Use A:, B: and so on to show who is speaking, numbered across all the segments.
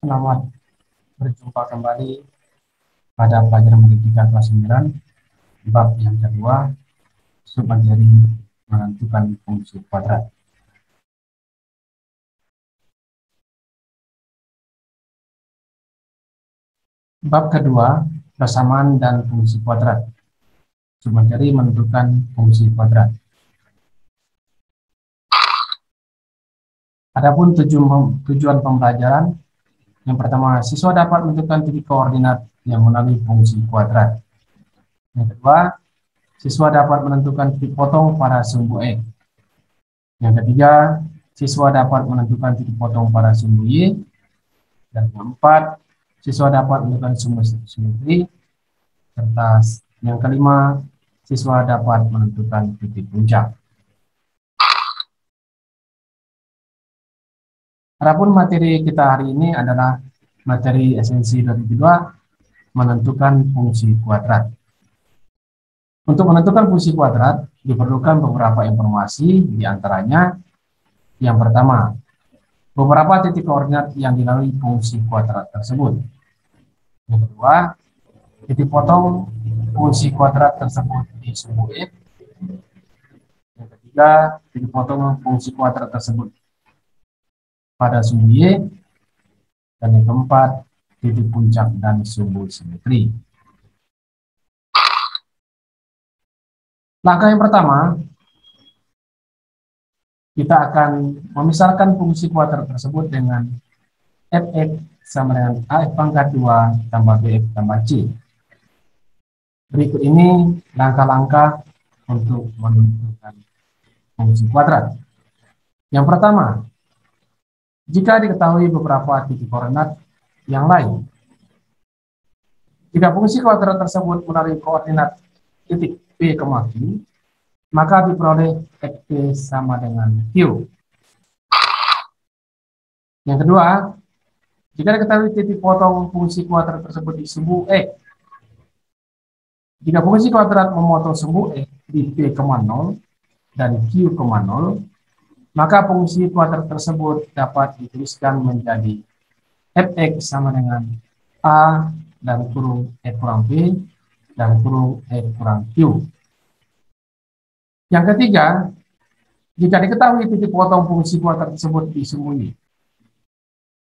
A: Selamat berjumpa kembali pada pelajaran matematika kelas 9, bab yang kedua, submateri menentukan fungsi kuadrat. Bab kedua, persamaan dan fungsi kuadrat. Submateri menentukan fungsi kuadrat. Adapun tujuan pembelajaran, yang pertama, siswa dapat menentukan titik koordinat yang melalui fungsi kuadrat. Yang kedua, siswa dapat menentukan titik potong pada sumbu X. Yang ketiga, siswa dapat menentukan titik potong pada sumbu Y. Dan yang keempat, siswa dapat menentukan sumbu simetri. Serta yang kelima, siswa dapat menentukan titik puncak. Adapun materi kita hari ini adalah materi esensi 2002, menentukan fungsi kuadrat. Untuk menentukan fungsi kuadrat, diperlukan beberapa informasi, diantaranya yang pertama, beberapa titik koordinat yang dilalui fungsi kuadrat tersebut. Yang kedua, titik potong fungsi kuadrat tersebut di sumbu X. Yang ketiga, titik potong fungsi kuadrat tersebut pada sumbu Y. Dan yang keempat, titik puncak dan sumbu simetri. Langkah yang pertama, kita akan memisahkan fungsi kuadrat tersebut dengan fx sama dengan ax pangkat 2 tambah bx tambah c. Berikut ini langkah-langkah untuk menentukan fungsi kuadrat. Yang pertama, jika diketahui beberapa titik koordinat yang lain, jika fungsi kuadrat tersebut melalui koordinat titik P, Q, maka diperoleh xp sama dengan q. Yang kedua, jika diketahui titik potong fungsi kuadrat tersebut di sumbu X, jika fungsi kuadrat memotong sumbu X di P, 0 dan Q, 0, maka fungsi kuadrat tersebut dapat dituliskan menjadi fx sama dengan a dan kurung x kurang b dan kurung x kurang q. Yang ketiga, jika diketahui titik potong fungsi kuadrat tersebut di sumbu Y,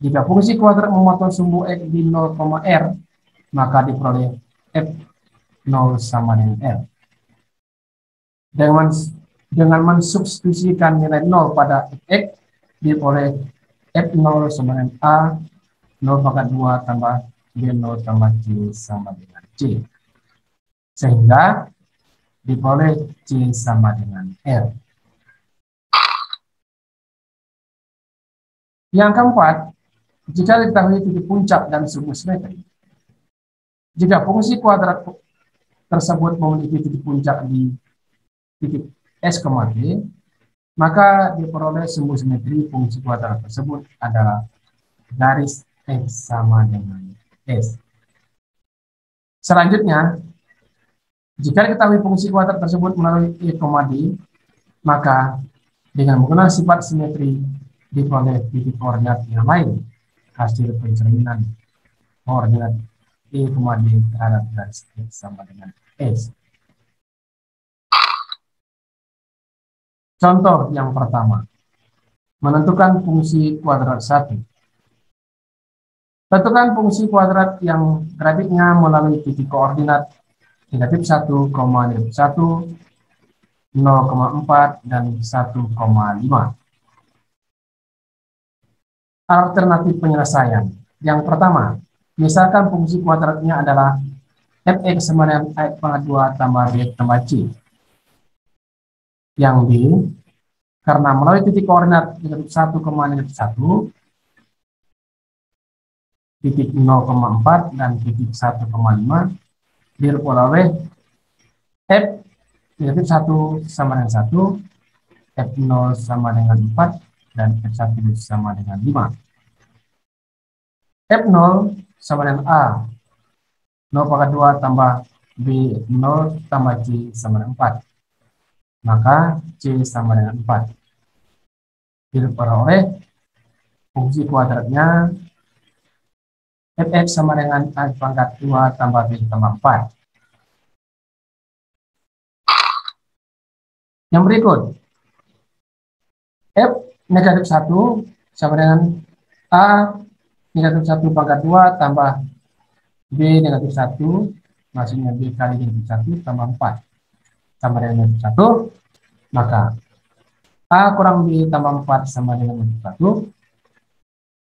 A: jika fungsi kuadrat memotong sumbu x di 0, r, maka diperoleh f0 sama dengan r. Dengan mensubstitusikan nilai 0 pada x, diperoleh f0 sama dengan a, 0 pangkat 2 tambah b0 tambah c sama dengan c. Sehingga diperoleh c sama dengan r. Yang keempat, jika diketahui titik puncak dan sumbu simetri, jika fungsi kuadrat tersebut memiliki titik puncak di titik S, T, maka diperoleh sumbu simetri fungsi kuadrat tersebut adalah garis X sama dengan S. Selanjutnya, jika diketahui fungsi kuadrat tersebut melalui E, D, maka dengan menggunakan sifat simetri diperoleh titik koordinat yang lain hasil pencerminan koordinat E, D terhadap garis X sama dengan S. Contoh yang pertama, menentukan fungsi kuadrat 1. Tentukan fungsi kuadrat yang grafiknya melalui titik koordinat negatif 1, negatif 1, 0,4, dan 1,5. Alternatif penyelesaian. Yang pertama, misalkan fungsi kuadratnya adalah fx sama dengan ax pangkat 2 tambah bx tambah c. Yang B, karena melalui titik koordinat negatif 1, negatif 1, titik 0,4 dan titik 1,5, diperoleh f negatif 1 sama dengan 1, f0 sama dengan 4, dan f1 sama dengan 5. f0 sama dengan a, 0 pangkat 2 tambah b0 tambah c sama dengan 4. Maka C sama dengan 4. Diperoleh fungsi kuadratnya fx sama dengan a pangkat 2 tambah b tambah 4. Yang berikut, f negatif 1 sama dengan a negatif 1 pangkat 2 tambah b negatif 1, maksudnya b kali negatif 1 tambah 4 sama dengan negatif 1, maka a kurang b tambah 4 sama dengan negatif 1,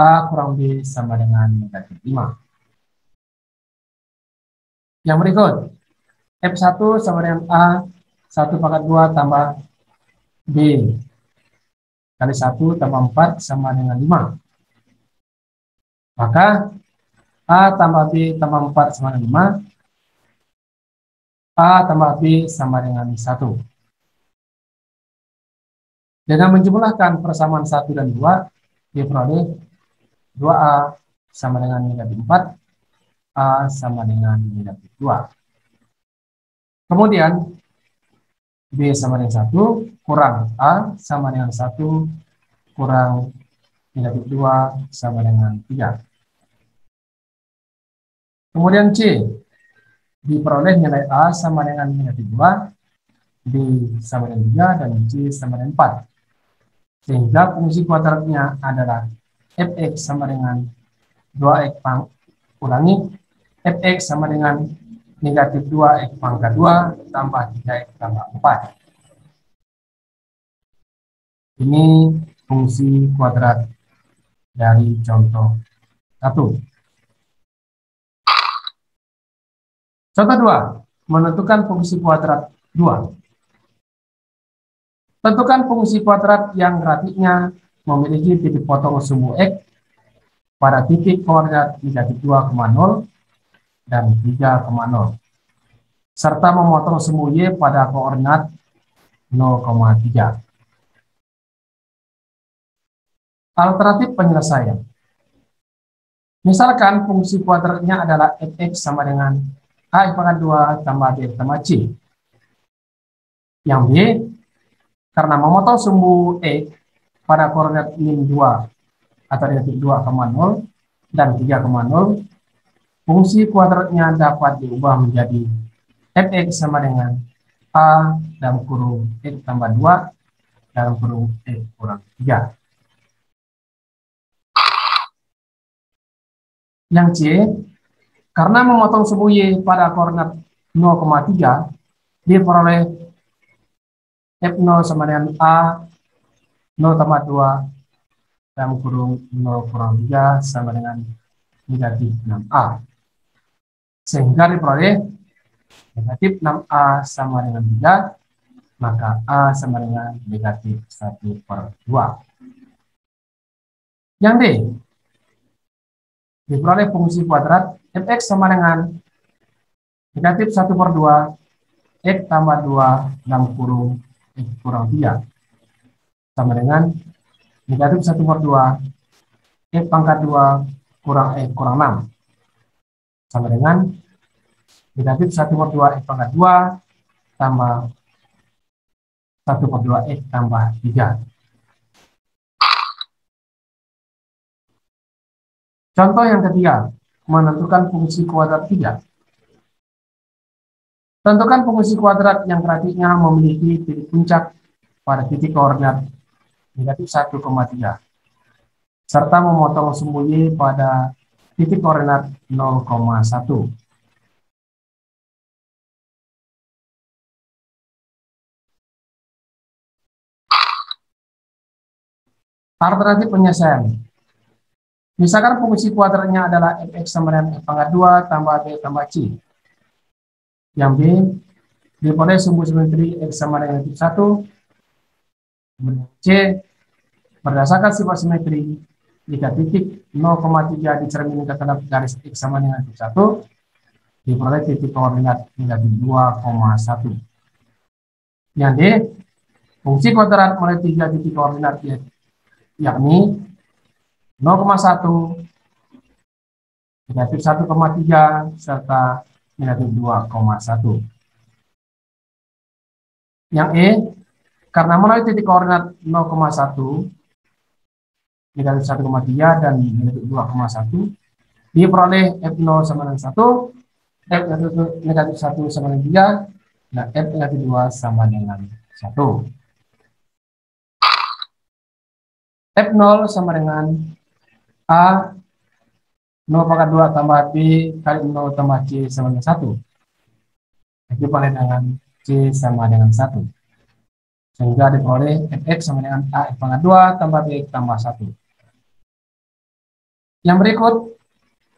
A: a kurang b sama dengan negatif 5. Yang berikut, f1 sama dengan a 1 pangkat 2 tambah b kali 1 tambah 4 sama dengan 5. Maka a tambah b tambah 4 sama dengan 5, a tambah b sama dengan 1. Dengan menjumlahkan persamaan 1 dan 2, diperoleh 2a sama dengan negatif 4, a sama dengan negatif 2. Kemudian b sama dengan 1 kurang a sama dengan 1 kurang negatif 2 sama dengan 3. Kemudian C, diperoleh nilai a sama dengan negatif 2, b sama dengan 3, dan c sama dengan 4. Sehingga fungsi kuadratnya adalah fx sama dengan 2x fx sama dengan negatif 2x pangkat 2 tambah 3x tambah 4. Ini fungsi kuadrat dari contoh 1. Contoh 2, menentukan fungsi kuadrat 2. Tentukan fungsi kuadrat yang grafiknya memiliki titik potong sumbu x pada titik koordinat negatif 2,0 dan 3,0, serta memotong sumbu y pada koordinat 0,3. Alternatif penyelesaian. Misalkan fungsi kuadratnya adalah fx sama dengan a pangkat 2 tambah b tambah c. Yang b, karena memotong sumbu x pada koordinat min 2 atau negatif 2,0 dan 3,0, fungsi kuadratnya dapat diubah menjadi fx sama dengan a dalam kurung x tambah 2 dalam kurung x kurang 3. Yang C, karena memotong sumbu y pada koordinat 0,3, diperoleh f0 sama dengan a 0 tambah 2 dalam kurung 0 kurang 3 sama dengan negatif 6a. Sehingga diperoleh negatif 6a sama dengan 3, maka a sama dengan negatif 1/2. Yang D, diperoleh fungsi kuadrat fx sama dengan negatif 1/2 x tambah 2 dalam kurung x kurang 3 sama dengan negatif 1/2 x pangkat 2 kurang x kurang 6 sama dengan negatif 1/2 x pangkat 2 tambah 1/2 x tambah 3. Contoh yang ketiga, menentukan fungsi kuadrat 3. Tentukan fungsi kuadrat yang grafiknya memiliki titik puncak pada titik koordinat negatif 1,3, serta memotong sumbu y pada titik koordinat 0,1. Alternatif penyelesaian. Misalkan fungsi kuadratnya adalah fx sama dengan x pangkat 2 tambah b tambah c. Yang B, diperoleh sumbu simetri x sama dengan negatif 1. Kemudian C, berdasarkan sifat simetri, jika titik 0,3 dicerminkan terhadap garis x sama dengan negatif 1, diperoleh titik koordinat negatif 2,1. Yang D, fungsi kuadrat mulai 3 titik koordinat yakni 0,1, negatif 1,3, serta negatif 2,1. Yang E, karena melalui titik koordinat 0,1, negatif 1,3 dan negatif 2,1, Diperoleh F0 sama dengan 1, F negatif 1 sama dengan 3, dan F negatif 2 sama dengan 1. F0 sama dengan A 0 pangkat 2 tambah B kali 0 tambah C sama dengan 1. Dikali dengan C sama dengan 1. Sehingga diperoleh Fx sama dengan A pangkat 2 tambah B tambah 1. Yang berikut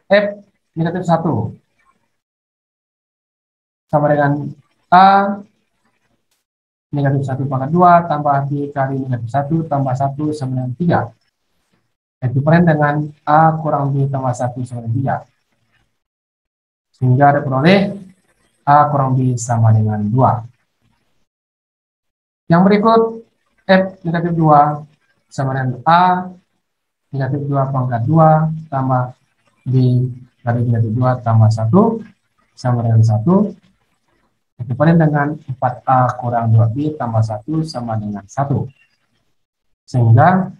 A: F negatif 1 sama dengan A negatif 1 pangkat 2 tambah B kali negatif 1 tambah 1 sama dengan 3. Ekuivalen dengan A kurang B tambah 1 sama dengan 3. Sehingga diperoleh A kurang B sama dengan 2. Yang berikut F negatif 2 sama dengan A negatif 2 pangkat 2 tambah B kali negatif 2 tambah 1 sama dengan 1. Ekuivalen dengan 4A kurang 2B tambah 1 sama dengan 1. Sehingga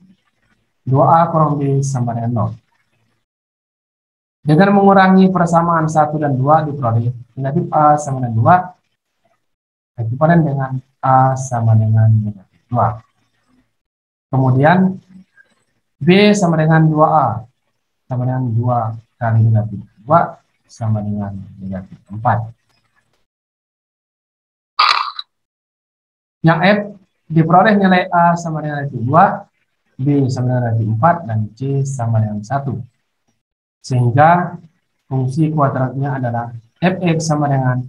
A: 2A kurang B sama dengan 0. Dengan mengurangi persamaan 1 dan 2 diperoleh negatif A sama dengan 2. Ekuivalen dengan A sama dengan negatif 2. Kemudian B sama dengan 2A sama dengan 2 kali negatif 2 sama dengan negatif 4. Yang F diperoleh nilai A sama dengan negatif 2, B sama dengan negatif 4, dan C sama dengan 1. Sehingga fungsi kuadratnya adalah Fx sama dengan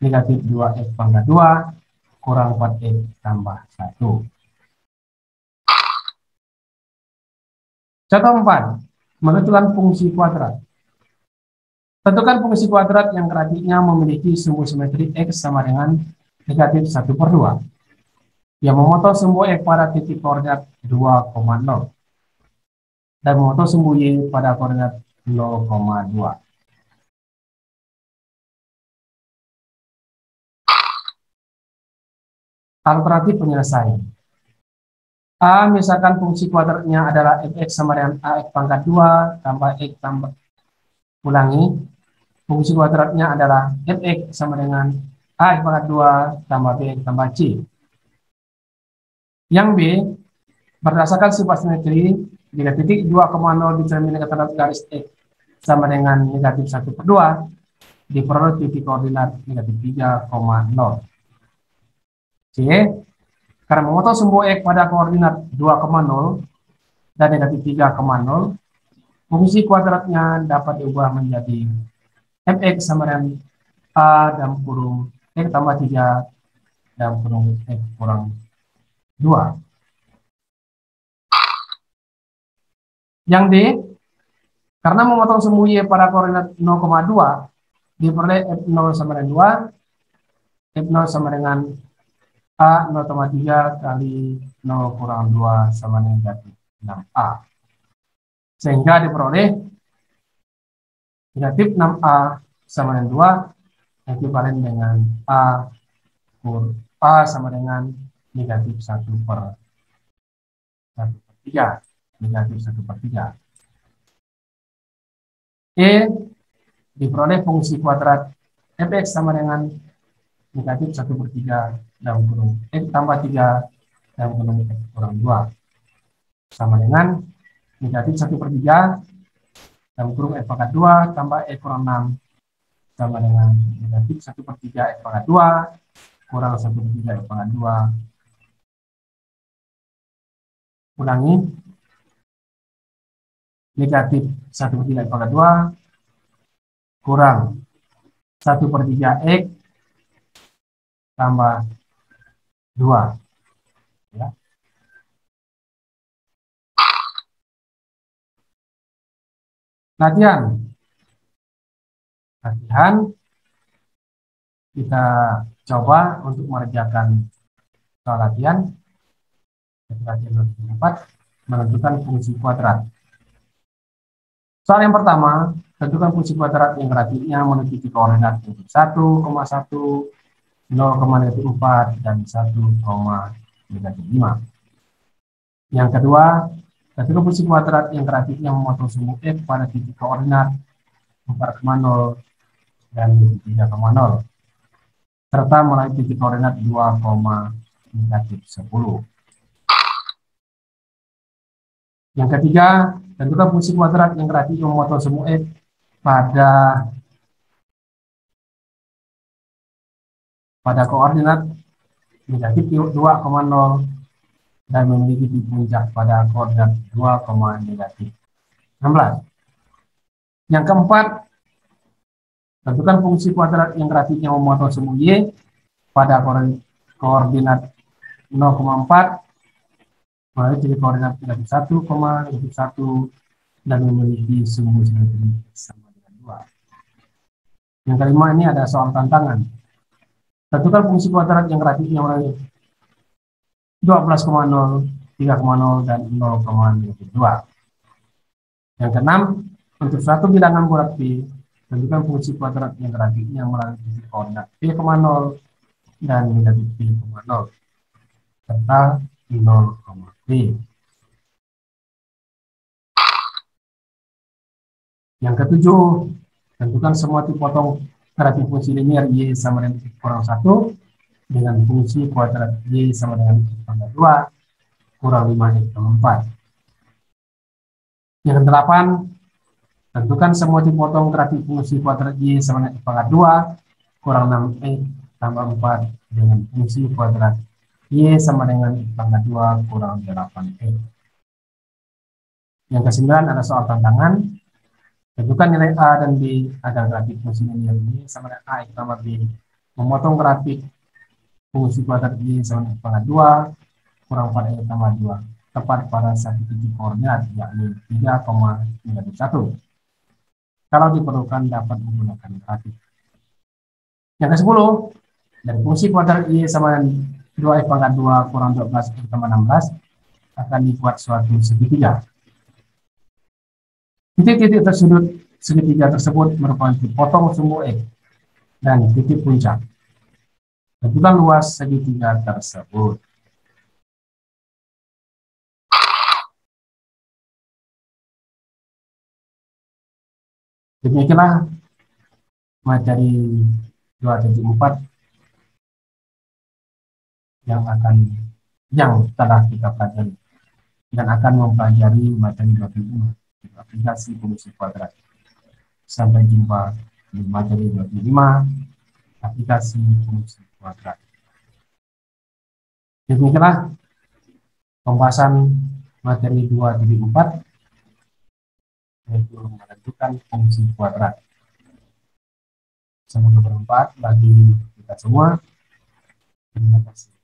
A: negatif 2x pangkat 2 kurang 4x tambah 1. Contoh 4. Menentukan fungsi kuadrat. Tentukan fungsi kuadrat yang grafiknya memiliki sumbu simetri x sama dengan negatif 1/2. Yang memotong sumbu x pada titik koordinat 2,0 dan memotong sumbu y pada koordinat 0,2. Alternatif penyelesaian. A, misalkan fungsi kuadratnya adalah fx sama dengan ax pangkat 2 tambah x tambah, ulangi, fungsi kuadratnya adalah fx sama dengan ax pangkat 2 tambah bx tambah c. Yang B, berdasarkan sifat simetri, jika titik 2,0 determinan terhadap garis x sama dengan negatif 1/2, diperoleh titik koordinat negatif 3,0. C, karena memotong sumbu x pada koordinat 2,0 dan negatif 3,0, fungsi kuadratnya dapat diubah menjadi fx sama dengan a dalam kurung x tambah 3 dalam kurung x kurang 2. Yang D, karena memotong sumbu y pada koordinat 0,2, diperoleh f0 sama dengan 2, f0 sama dengan A 0,3 kali 0 kurang 2 sama negatif 6A. Sehingga diperoleh negatif 6A sama dengan 2, ekuivalen dengan A sama dengan negatif 1/3. Negatif 1/3. E, diperoleh fungsi kuadrat fx sama dengan negatif 1/3 dalam kurung x tambah 3 dalam kurung x kurang 2 sama dengan negatif 1/3 dalam kurung x pangkat 2 tambah x kurang 6 sama dengan negatif 1/3 x pangkat 2 kurang 1/3 x pangkat 2. Ulangi, negatif 1/3 x pangkat 2 kurang 1/3 x tambah 2. Ya. Latihan. Kita coba untuk mengerjakan soal latihan. Latihan 4, menentukan fungsi kuadrat. Soal yang pertama, tentukan fungsi kuadrat yang grafiknya menuju titik koordinat 1,1, 0,4, dan 1,5. Yang kedua, tentukan fungsi kuadrat yang grafiknya memotong sumbu x pada titik koordinat 4,0 dan 3,0 serta mulai titik koordinat 2, -10. Yang ketiga, tentukan fungsi kuadrat yang grafik memotong semu X pada koordinat negatif 2,0 dan memiliki titik puncak pada koordinat 2, -16. Yang keempat, tentukan fungsi kuadrat yang grafiknya memotong semu Y pada koordinat 0,4 melalui titik koordinat negatif 1, negatif 1 dan memiliki semu simetri sama dengan 2. Yang kelima, ini ada soal tantangan. Tentukan fungsi kuadrat yang grafiknya melalui 12,0, 3,0 dan 0,2. Yang keenam, untuk suatu bilangan bulat P, tentukan fungsi kuadrat yang grafiknya melalui titik koordinat P,0 dan negatif P,0 serta 0,P. Yang ketujuh, tentukan semua tipe potong grafik fungsi linear Y sama dengan X kurang 1 dengan fungsi kuadrat Y sama dengan X pangkat 2 kurang 5 X tambah 4. Yang kedelapan, tentukan semua tipe potong grafik fungsi kuadrat Y sama dengan X pangkat 2 kurang 6X tambah 4 dengan fungsi kuadrat Y sama dengan X pangkat 2 kurang 8X. Yang kesembilan ada soal tantangan. Tentukan nilai A dan B agar grafik fungsi linear Y sama dengan A X tambah B memotong grafik fungsi kuadrat Y sama dengan pangkat 2 kurang 4X tambah 2 tepat pada satu titik koordinat yakni 3,1. Kalau diperlukan dapat menggunakan grafik. Yang ke-10, dari fungsi kuadrat Y sama dengan 2X pangkat 2 kurang 12X tambah 16 akan dibuat suatu segitiga. Titik-titik tersudut segitiga tersebut merupakan titik potong semu X dan titik puncak. Tentukan luas segitiga tersebut. Demikianlah materi 2.4 yang telah kita pelajari dan akan mempelajari materi 2.5 aplikasi fungsi kuadrat. Sampai jumpa di materi 2.5 aplikasi fungsi kuadrat. Demikianlah pembahasan materi 2.4 yaitu menentukan fungsi kuadrat. Semoga bermanfaat bagi kita semua. Terima kasih.